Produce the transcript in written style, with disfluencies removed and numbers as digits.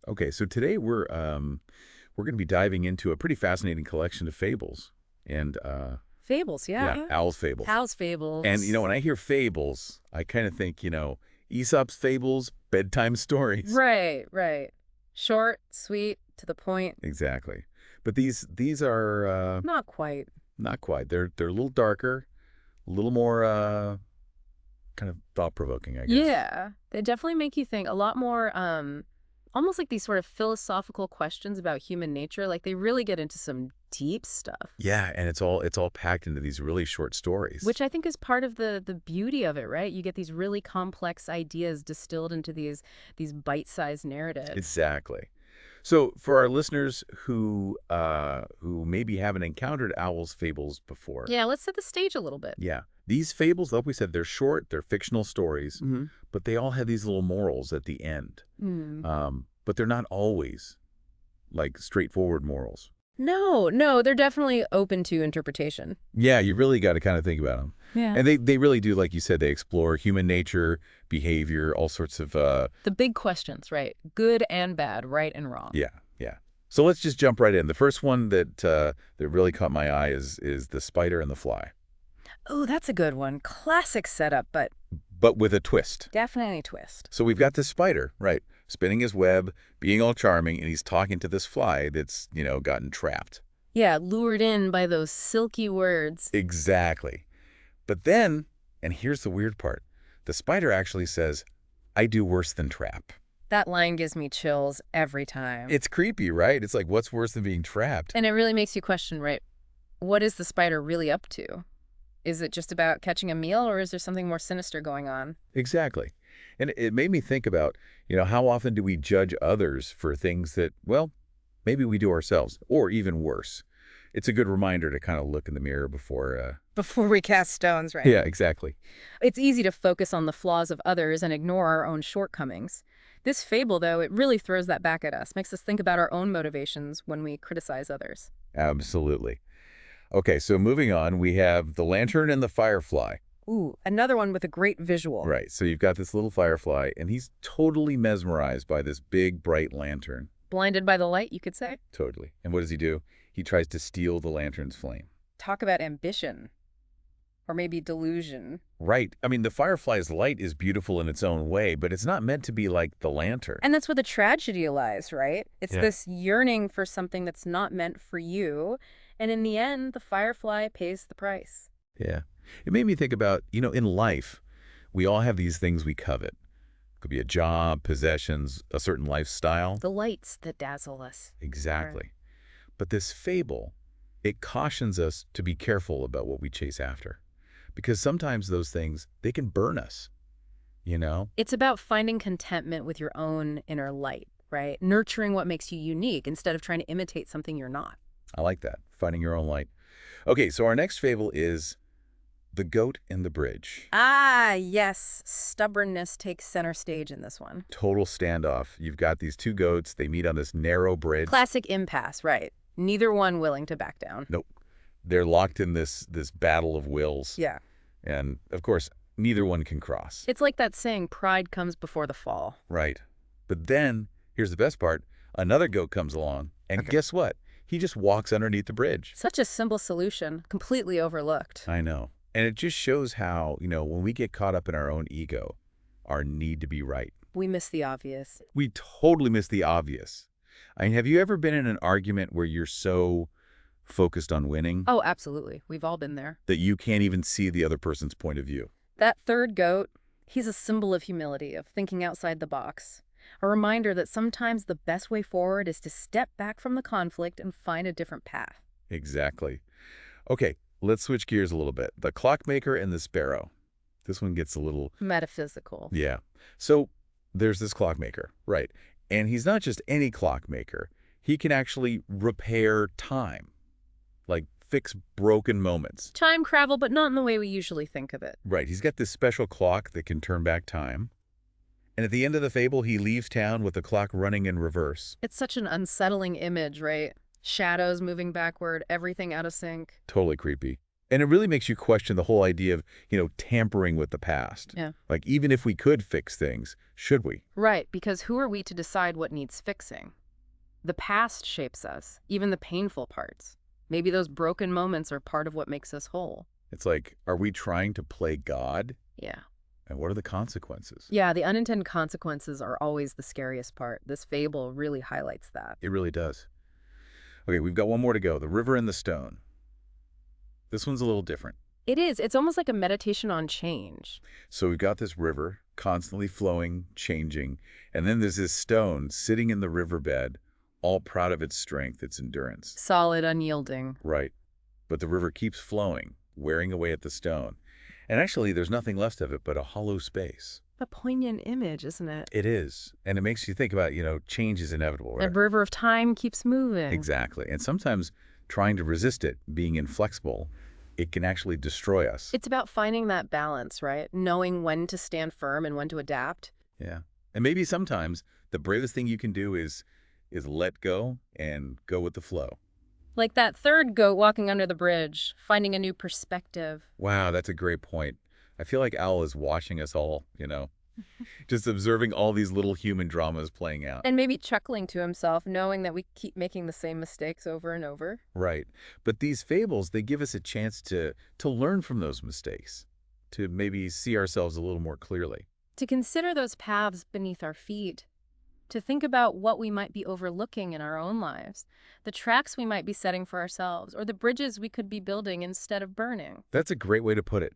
Okay, so today we're going to be diving into a pretty fascinating collection of fables, and Fables, yeah, yeah. Owl's fables. How's And Fables? when I hear fables, I kind of think Aesop's fables, bedtime stories. Right, right. Short, sweet, to the point. Exactly. But these are Not quite. not quite. They're a little darker, a little more kind of thought provoking, I guess. Yeah, they definitely make you think a lot more, almost like these sort of philosophical questions about human nature. Like they really get into some deep stuff, Yeah, and it's all packed into these really short stories. which I think is part of the beauty of it, right? You get these really complex ideas distilled into these bite-sized narratives. Exactly. So for our listeners who maybe haven't encountered Owl's fables before, Yeah, let's set the stage a little bit. yeah, these fables, like we said, they're short, they're fictional stories, Mm-hmm. but they all have these little morals at the end. Mm. But they're not always like straightforward morals. No, no, they're definitely open to interpretation. Yeah, you really got to kind of think about them. Yeah. And they really do, like you said, they explore human nature, behavior, all sorts of, The big questions, right? Good and bad, right and wrong. yeah, yeah. So let's just jump right in. The first one that really caught my eye is the spider and the fly, Oh, that's a good one. Classic setup, but but with a twist. definitely a twist. So we've got this spider, right, spinning his web, being all charming, and he's talking to this fly that's gotten trapped. Yeah, lured in by those silky words. Exactly. But then, and here's the weird part, the spider actually says, "I do worse than trap." That line gives me chills every time. It's creepy, right? It's like, what's worse than being trapped? And it really makes you question, right? What is the spider really up to? Is it just about catching a meal, or is there something more sinister going on? Exactly. And it made me think about how often do we judge others for things that, well, maybe we do ourselves, or even worse. It's a good reminder to kind of look in the mirror before, Before we cast stones, right? yeah, exactly. It's easy to focus on the flaws of others and ignore our own shortcomings. This fable, though, it really throws that back at us, makes us think about our own motivations when we criticize others. Absolutely. Okay, so moving on, we have the lantern and the firefly. Ooh, another one with a great visual. Right, so you've got this little firefly, and he's totally mesmerized by this big, bright lantern. Blinded by the light, you could say. Totally. And what does he do? He tries to steal the lantern's flame. Talk about ambition. Or maybe delusion. Right. I mean, the firefly's light is beautiful in its own way, but it's not meant to be like the lantern. And that's where the tragedy lies, right? It's Yeah. this yearning for something that's not meant for you. And in the end, the firefly pays the price. Yeah. It made me think about in life, we all have these things we covet. Could be a job, possessions, a certain lifestyle. The lights that dazzle us. Exactly. But this fable, it cautions us to be careful about what we chase after. Because sometimes those things, they can burn us. It's about finding contentment with your own inner light, right? Nurturing what makes you unique instead of trying to imitate something you're not. I like that, finding your own light. Okay, so our next fable is The Goat and the Bridge. Ah, yes. Stubbornness takes center stage in this one. Total standoff. You've got these two goats. They meet on this narrow bridge. Classic impasse, right? Neither one willing to back down. Nope. They're locked in this battle of wills. Yeah. And, of course, neither one can cross. It's like that saying, pride comes before the fall. Right. But then, here's the best part, another goat comes along, and guess what? He just walks underneath the bridge. Such a simple solution, completely overlooked. I know. And it just shows how when we get caught up in our own ego, our need to be right, We miss the obvious. we totally miss the obvious. I mean, have you ever been in an argument where you're so focused on winning Oh, absolutely. We've all been there. that you can't even see the other person's point of view? That third goat, he's a symbol of humility, of thinking outside the box. A reminder that sometimes the best way forward is to step back from the conflict and find a different path. Exactly. Okay, let's switch gears a little bit. The clockmaker and the sparrow. This one gets a little, Metaphysical. yeah. So there's this clockmaker, right? And he's not just any clockmaker. He can actually repair time, like fix broken moments. Time travel, but not in the way we usually think of it. Right, he's got this special clock that can turn back time. And at the end of the fable, he leaves town with the clock running in reverse. It's such an unsettling image, right? Shadows moving backward, everything out of sync. Totally creepy. And it really makes you question the whole idea of, tampering with the past. Yeah. Like, even if we could fix things, should we? Right, because who are we to decide what needs fixing? The past shapes us, even the painful parts. Maybe those broken moments are part of what makes us whole. It's like, are we trying to play God? Yeah. And what are the consequences? Yeah, the unintended consequences are always the scariest part. This fable really highlights that. It really does. Okay, we've got one more to go. The river and the stone. This one's a little different. It is. It's almost like a meditation on change. So we've got this river constantly flowing, changing, and then there's this stone sitting in the riverbed, all proud of its strength, its endurance. Solid, unyielding. Right. But the river keeps flowing, wearing away at the stone. And actually, there's nothing left of it but a hollow space. A poignant image, isn't it? It is. And it makes you think about, change is inevitable, The right? river of time keeps moving. Exactly. And sometimes trying to resist it, being inflexible, it can actually destroy us. It's about finding that balance, right? Knowing when to stand firm and when to adapt. Yeah. And maybe sometimes the bravest thing you can do is let go and go with the flow. Like that third goat walking under the bridge, finding a new perspective. Wow, that's a great point. I feel like Al is watching us all, just observing all these little human dramas playing out. And maybe chuckling to himself, knowing that we keep making the same mistakes over and over. Right. But these fables, they give us a chance to learn from those mistakes, to maybe see ourselves a little more clearly. To consider those paths beneath our feet. To think about what we might be overlooking in our own lives, the tracks we might be setting for ourselves, or the bridges we could be building instead of burning. That's a great way to put it.